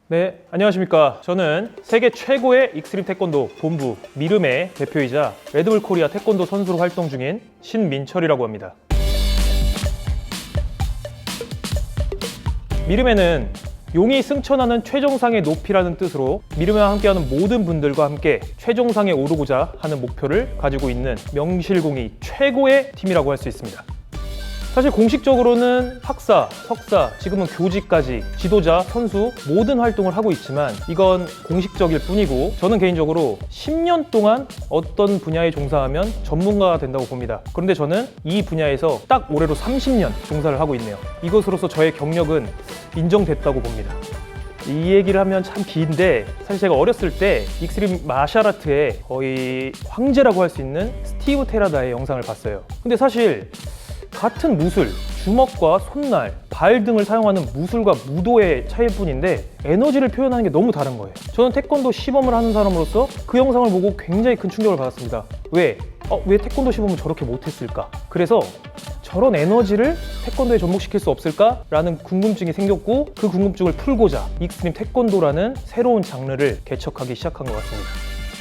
네, 안녕하십니까. 저는 세계 최고의 익스트림 태권도 본부 미름의 대표이자 레드불 코리아 태권도 선수로 활동 중인 신민철이라고 합니다. 미름에는 용이 승천하는 최정상의 높이라는 뜻으로 미름에와 함께하는 모든 분들과 함께 최정상에 오르고자 하는 목표를 가지고 있는 명실공히 최고의 팀이라고 할 수 있습니다. 사실 공식적으로는 학사, 석사, 지금은 교직까지 지도자, 선수 모든 활동을 하고 있지만 이건 공식적일 뿐이고 저는 개인적으로 10년 동안 어떤 분야에 종사하면 전문가가 된다고 봅니다. 그런데 저는 이 분야에서 딱 올해로 30년 종사를 하고 있네요. 이것으로서 저의 경력은 인정됐다고 봅니다. 이 얘기를 하면 참 긴데 사실 제가 어렸을 때 익스트림 마샬아트의 거의 황제라고 할 수 있는 스티브 테라다의 영상을 봤어요. 근데 사실 같은 무술, 주먹과 손날, 발 등을 사용하는 무술과 무도의 차이일 뿐인데 에너지를 표현하는 게 너무 다른 거예요. 저는 태권도 시범을 하는 사람으로서 그 영상을 보고 굉장히 큰 충격을 받았습니다. 왜 태권도 시범을 저렇게 못했을까? 그래서 저런 에너지를 태권도에 접목시킬 수 없을까라는 궁금증이 생겼고 그 궁금증을 풀고자 익스트림 태권도라는 새로운 장르를 개척하기 시작한 것 같습니다.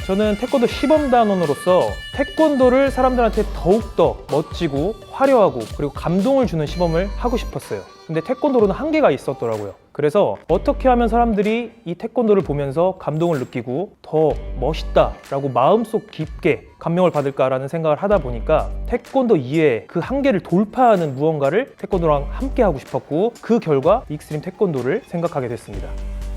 저는 태권도 시범단원으로서 태권도를 사람들한테 더욱더 멋지고 화려하고 그리고 감동을 주는 시범을 하고 싶었어요. 근데 태권도로는 한계가 있었더라고요. 그래서 어떻게 하면 사람들이 이 태권도를 보면서 감동을 느끼고 더 멋있다라고 마음속 깊게 감명을 받을까라는 생각을 하다 보니까 태권도 이외에 그 한계를 돌파하는 무언가를 태권도랑 함께 하고 싶었고 그 결과 익스트림 태권도를 생각하게 됐습니다.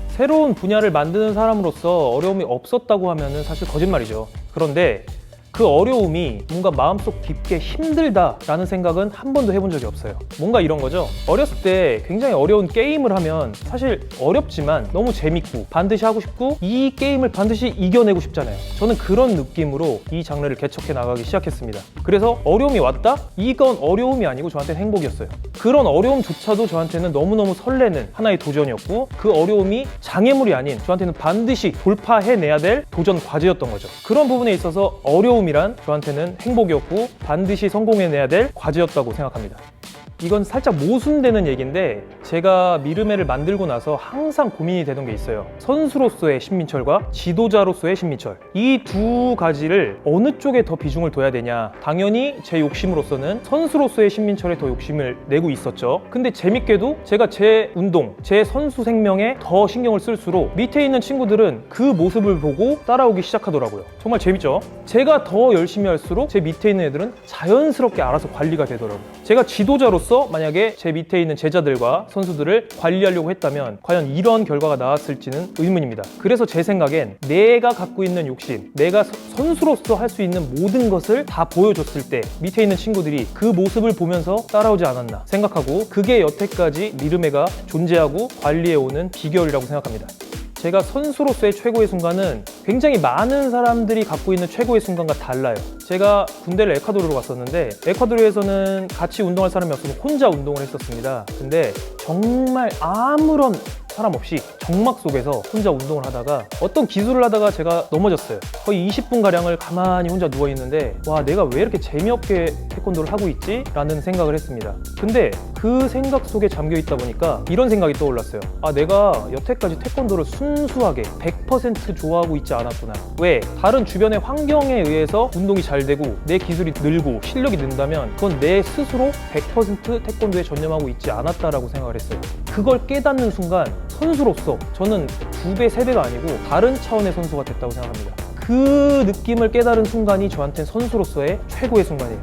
새로운 분야를 만드는 사람으로서 어려움이 없었다고 하면 사실 거짓말이죠. 그런데 그 어려움이 뭔가 마음속 깊게 힘들다라는 생각은 한 번도 해본 적이 없어요. 뭔가 이런 거죠. 어렸을 때 굉장히 어려운 게임을 하면 사실 어렵지만 너무 재밌고 반드시 하고 싶고 이 게임을 반드시 이겨내고 싶잖아요. 저는 그런 느낌으로 이 장르를 개척해 나가기 시작했습니다. 그래서 어려움이 왔다? 이건 어려움이 아니고 저한테는 행복이었어요. 그런 어려움조차도 저한테는 너무너무 설레는 하나의 도전이었고 그 어려움이 장애물이 아닌 저한테는 반드시 돌파해내야 될 도전 과제였던 거죠. 그런 부분에 있어서 어려움이란 저한테는 행복이었고 반드시 성공해내야 될 과제였다고 생각합니다. 이건 살짝 모순되는 얘기인데 제가 미르메를 만들고 나서 항상 고민이 되던 게 있어요. 선수로서의 신민철과 지도자로서의 신민철, 이 두 가지를 어느 쪽에 더 비중을 둬야 되냐. 당연히 제 욕심으로서는 선수로서의 신민철에 더 욕심을 내고 있었죠. 근데 재밌게도 제가 제 운동, 제 선수 생명에 더 신경을 쓸수록 밑에 있는 친구들은 그 모습을 보고 따라오기 시작하더라고요. 정말 재밌죠? 제가 더 열심히 할수록 제 밑에 있는 애들은 자연스럽게 알아서 관리가 되더라고요. 제가 지도자로서 만약에 제 밑에 있는 제자들과 선수들을 관리하려고 했다면 과연 이런 결과가 나왔을지는 의문입니다. 그래서 제 생각엔 내가 갖고 있는 욕심, 내가 선수로서 할 수 있는 모든 것을 다 보여줬을 때 밑에 있는 친구들이 그 모습을 보면서 따라오지 않았나 생각하고 그게 여태까지 미르메가 존재하고 관리해오는 비결이라고 생각합니다. 제가 선수로서의 최고의 순간은 굉장히 많은 사람들이 갖고 있는 최고의 순간과 달라요. 제가 군대를 에콰도르로 갔었는데 에콰도르에서는 같이 운동할 사람이 없어서 혼자 운동을 했었습니다. 근데 정말 아무런 사람 없이 정막 속에서 혼자 운동을 하다가 어떤 기술을 하다가 제가 넘어졌어요. 거의 20분가량을 가만히 혼자 누워있는데 와, 내가 왜 이렇게 재미없게 태권도를 하고 있지? 라는 생각을 했습니다. 근데 그 생각 속에 잠겨있다 보니까 이런 생각이 떠올랐어요. 아, 내가 여태까지 태권도를 순수하게 100% 좋아하고 있지 않았구나. 왜? 다른 주변의 환경에 의해서 운동이 잘 되고 내 기술이 늘고 실력이 는다면 그건 내 스스로 100% 태권도에 전념하고 있지 않았다라고 생각을 했어요. 그걸 깨닫는 순간 선수로서 저는 2배, 3배가 아니고 다른 차원의 선수가 됐다고 생각합니다. 그 느낌을 깨달은 순간이 저한테는 선수로서의 최고의 순간이에요.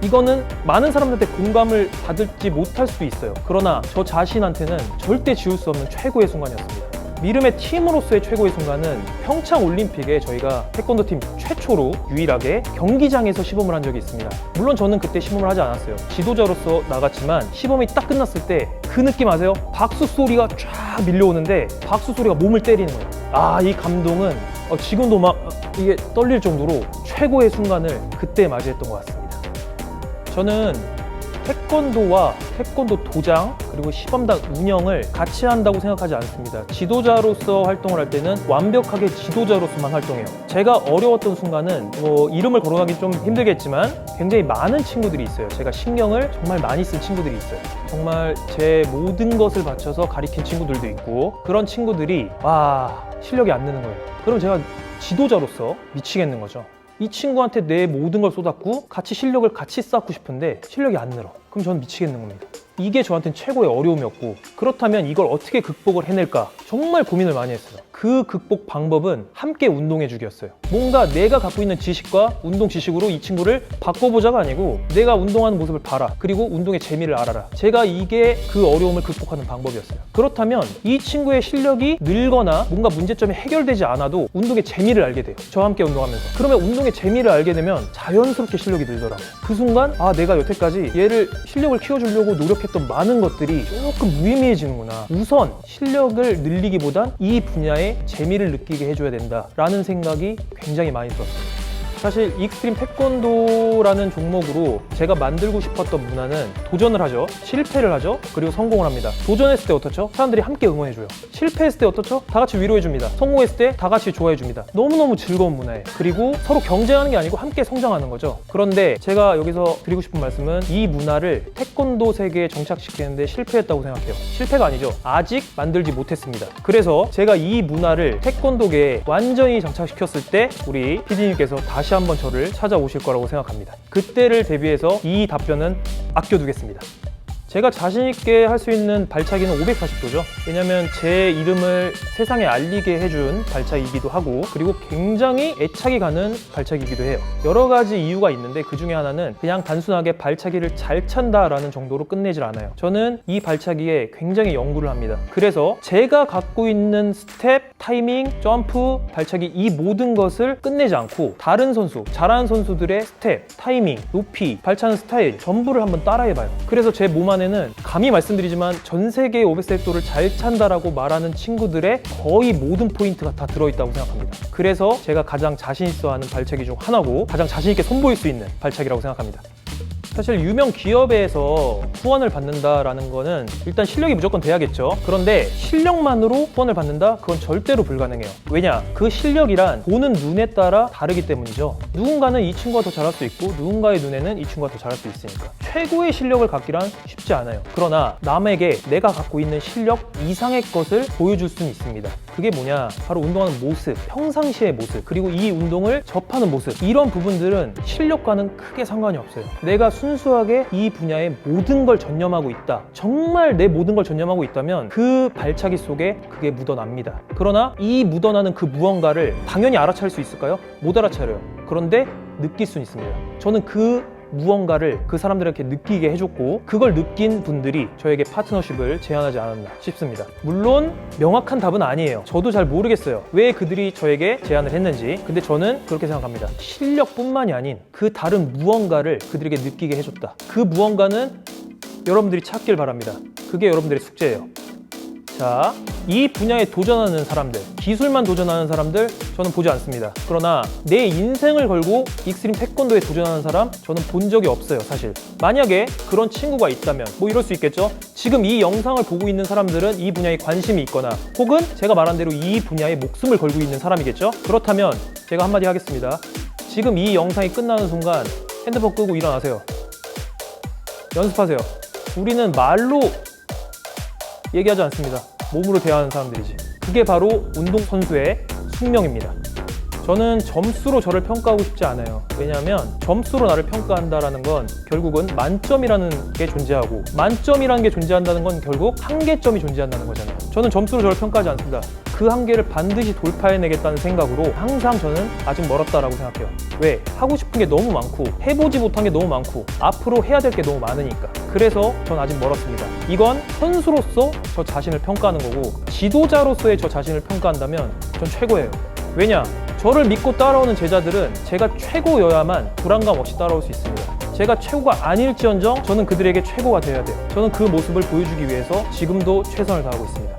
이거는 많은 사람들한테 공감을 받을지 못할 수도 있어요. 그러나 저 자신한테는 절대 지울 수 없는 최고의 순간이었습니다. 미름의 팀으로서의 최고의 순간은 평창 올림픽에 저희가 태권도 팀 최초로 유일하게 경기장에서 시범을 한 적이 있습니다. 물론 저는 그때 시범을 하지 않았어요. 지도자로서 나갔지만 시범이 딱 끝났을 때 그 느낌 아세요? 박수 소리가 쫙 밀려오는데 박수 소리가 몸을 때리는 거예요. 아, 이 감동은 지금도 막 이게 떨릴 정도로 최고의 순간을 그때 맞이했던 것 같습니다. 저는 태권도와 태권도 도장 그리고 시범단 운영을 같이 한다고 생각하지 않습니다. 지도자로서 활동을 할 때는 완벽하게 지도자로서만 활동해요. 제가 어려웠던 순간은 이름을 거론하기 좀 힘들겠지만 굉장히 많은 친구들이 있어요. 제가 신경을 정말 많이 쓴 친구들이 있어요. 정말 제 모든 것을 바쳐서 가리킨 친구들도 있고, 그런 친구들이 실력이 안 느는 거예요. 그럼 제가 지도자로서 미치겠는 거죠. 이 친구한테 내 모든 걸 쏟았고 같이 실력을 같이 쌓고 싶은데 실력이 안 늘어. 그럼 저는 미치겠는 겁니다. 이게 저한테는 최고의 어려움이었고, 그렇다면 이걸 어떻게 극복을 해낼까 정말 고민을 많이 했어요. 그 극복 방법은 함께 운동해주기였어요. 뭔가 내가 갖고 있는 지식과 운동 지식으로 이 친구를 바꿔보자가 아니고, 내가 운동하는 모습을 봐라, 그리고 운동의 재미를 알아라. 제가 이게 그 어려움을 극복하는 방법이었어요. 그렇다면 이 친구의 실력이 늘거나 뭔가 문제점이 해결되지 않아도 운동의 재미를 알게 돼요. 저와 함께 운동하면서. 그러면 운동의 재미를 알게 되면 자연스럽게 실력이 늘더라고요. 그 순간 내가 여태까지 얘를 실력을 키워주려고 노력했던 많은 것들이 조금 무의미해지는구나. 우선 실력을 늘리기보단 이 분야에 재미를 느끼게 해줘야 된다라는 생각이 굉장히 많이 들었어요. 사실 익스트림 태권도라는 종목으로 제가 만들고 싶었던 문화는 도전을 하죠, 실패를 하죠, 그리고 성공을 합니다. 도전했을 때 어떻죠? 사람들이 함께 응원해줘요. 실패했을 때 어떻죠? 다 같이 위로해줍니다. 성공했을 때 다 같이 좋아해줍니다. 너무너무 즐거운 문화예요. 그리고 서로 경쟁하는 게 아니고 함께 성장하는 거죠. 그런데 제가 여기서 드리고 싶은 말씀은, 이 문화를 태권도 세계에 정착시키는데 실패했다고 생각해요. 실패가 아니죠. 아직 만들지 못했습니다. 그래서 제가 이 문화를 태권도계에 완전히 정착시켰을 때 우리 PD님께서 다시 한번 저를 찾아오실 거라고 생각합니다. 그때를 대비해서 이 답변은 아껴두겠습니다. 제가 자신있게 할 수 있는 발차기는 540도죠. 왜냐면 제 이름을 세상에 알리게 해준 발차기이기도 하고, 그리고 굉장히 애착이 가는 발차기이기도 해요. 여러 가지 이유가 있는데 그 중에 하나는 그냥 단순하게 발차기를 잘 찬다라는 정도로 끝내질 않아요. 저는 이 발차기에 굉장히 연구를 합니다. 그래서 제가 갖고 있는 스텝, 타이밍, 점프, 발차기 이 모든 것을 끝내지 않고 다른 선수, 잘하는 선수들의 스텝, 타이밍, 높이, 발차는 스타일 전부를 한번 따라해봐요. 그래서 제 몸 안에는 감히 말씀드리지만 전 세계의 500세토를 잘 찬다라고 말하는 친구들의 거의 모든 포인트가 다 들어있다고 생각합니다. 그래서 제가 가장 자신 있어 하는 발차기 중 하나고, 가장 자신 있게 선보일 수 있는 발차기라고 생각합니다. 사실 유명 기업에서 후원을 받는다라는 거는 일단 실력이 무조건 돼야겠죠. 그런데 실력만으로 후원을 받는다? 그건 절대로 불가능해요. 왜냐? 그 실력이란 보는 눈에 따라 다르기 때문이죠. 누군가는 이 친구가 더 잘할 수 있고, 누군가의 눈에는 이 친구가 더 잘할 수 있으니까. 최고의 실력을 갖기란 쉽지 않아요. 그러나 남에게 내가 갖고 있는 실력 이상의 것을 보여줄 수는 있습니다. 그게 뭐냐? 바로 운동하는 모습, 평상시의 모습, 그리고 이 운동을 접하는 모습, 이런 부분들은 실력과는 크게 상관이 없어요. 내가 순수하게 이 분야에 모든 걸 전념하고 있다, 정말 내 모든 걸 전념하고 있다면 그 발차기 속에 그게 묻어납니다. 그러나 이 묻어나는 그 무언가를 당연히 알아차릴 수 있을까요? 못 알아차려요. 그런데 느낄 수는 있습니다. 저는 그 무언가를 그 사람들에게 느끼게 해줬고, 그걸 느낀 분들이 저에게 파트너십을 제안하지 않았나 싶습니다. 물론 명확한 답은 아니에요. 저도 잘 모르겠어요, 왜 그들이 저에게 제안을 했는지. 근데 저는 그렇게 생각합니다. 실력뿐만이 아닌 그 다른 무언가를 그들에게 느끼게 해줬다. 그 무언가는 여러분들이 찾길 바랍니다. 그게 여러분들의 숙제예요. 자, 이 분야에 도전하는 사람들, 기술만 도전하는 사람들 저는 보지 않습니다. 그러나 내 인생을 걸고 익스트림 태권도에 도전하는 사람 저는 본 적이 없어요, 사실. 만약에 그런 친구가 있다면 이럴 수 있겠죠. 지금 이 영상을 보고 있는 사람들은 이 분야에 관심이 있거나, 혹은 제가 말한 대로 이 분야에 목숨을 걸고 있는 사람이겠죠. 그렇다면 제가 한마디 하겠습니다. 지금 이 영상이 끝나는 순간 핸드폰 끄고 일어나세요. 연습하세요. 우리는 말로 얘기하지 않습니다. 몸으로 대화하는 사람들이지. 그게 바로 운동선수의 숙명입니다. 저는 점수로 저를 평가하고 싶지 않아요. 왜냐하면 점수로 나를 평가한다는 건 결국은 만점이라는 게 존재하고, 만점이라는 게 존재한다는 건 결국 한계점이 존재한다는 거잖아요. 저는 점수로 저를 평가하지 않습니다. 그 한계를 반드시 돌파해내겠다는 생각으로 항상 저는 아직 멀었다라고 생각해요. 왜? 하고 싶은 게 너무 많고, 해보지 못한 게 너무 많고, 앞으로 해야 될 게 너무 많으니까. 그래서 전 아직 멀었습니다. 이건 선수로서 저 자신을 평가하는 거고, 지도자로서의 저 자신을 평가한다면 전 최고예요. 왜냐? 저를 믿고 따라오는 제자들은 제가 최고여야만 불안감 없이 따라올 수 있습니다. 제가 최고가 아닐지언정 저는 그들에게 최고가 되어야 돼요. 저는 그 모습을 보여주기 위해서 지금도 최선을 다하고 있습니다.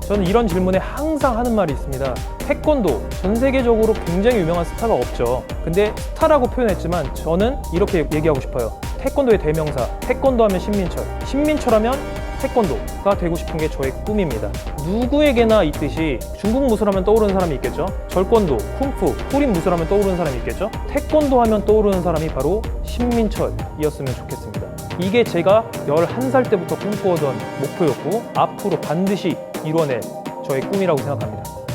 저는 이런 질문에 항상 하는 말이 있습니다. 태권도, 전 세계적으로 굉장히 유명한 스타가 없죠. 근데 스타라고 표현했지만 저는 이렇게 얘기하고 싶어요. 태권도의 대명사, 태권도 하면 신민철, 신민철 하면 태권도가 되고 싶은 게 저의 꿈입니다. 누구에게나 있듯이 중국 무술하면 떠오르는 사람이 있겠죠. 절권도, 쿵푸, 후린 무술하면 떠오르는 사람이 있겠죠. 태권도 하면 떠오르는 사람이 바로 신민철이었으면 좋겠습니다. 이게 제가 11살 때부터 꿈꾸었던 목표였고 앞으로 반드시 이뤄낼 저의 꿈이라고 생각합니다.